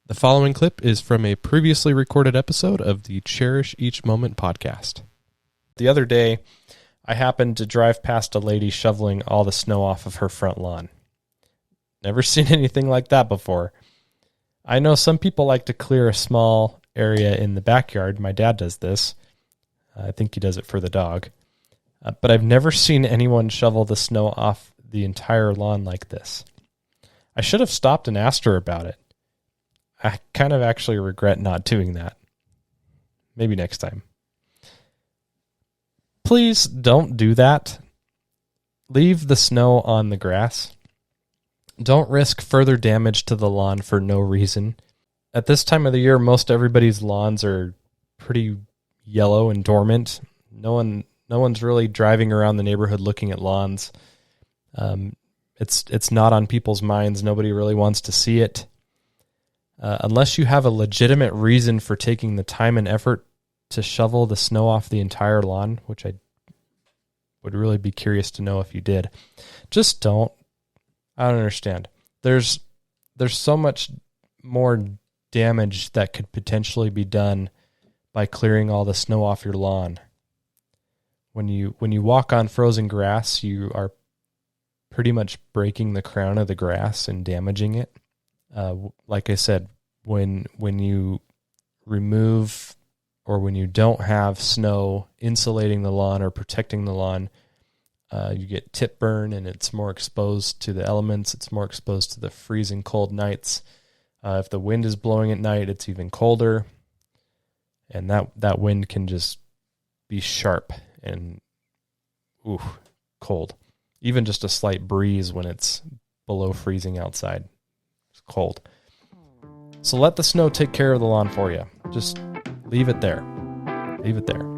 The following clip is from a previously recorded episode of the Cherish Each Moment podcast. The other day, I happened to drive past a lady shoveling all the snow off of her front lawn. Never seen anything like that before. I know some people like to clear a small area in the backyard. My dad does this. I think he does it for the dog. But I've never seen anyone shovel the snow off the entire lawn like this. I should have stopped and asked her about it. I kind of actually regret not doing that. Maybe next time. Please don't do that. Leave the snow on the grass. Don't risk further damage to the lawn for no reason. At this time of the year, most everybody's lawns are pretty yellow and dormant. No one's really driving around the neighborhood looking at lawns. It's not on people's minds. Nobody really wants to see it. Unless you have a legitimate reason for taking the time and effort to shovel the snow off the entire lawn, which I would really be curious to know if you did, just don't. I don't understand. There's so much more damage that could potentially be done by clearing all the snow off your lawn. When you walk on frozen grass, you are pretty much breaking the crown of the grass and damaging it. Like I said, when you remove or when you don't have snow insulating the lawn or protecting the lawn, you get tip burn and it's more exposed to the elements. It's more exposed to the freezing cold nights. If the wind is blowing at night, it's even colder. And that wind can just be sharp and cold. Even just a slight breeze when it's below freezing outside. It's cold. So let the snow take care of the lawn for you. Just leave it there. Leave it there.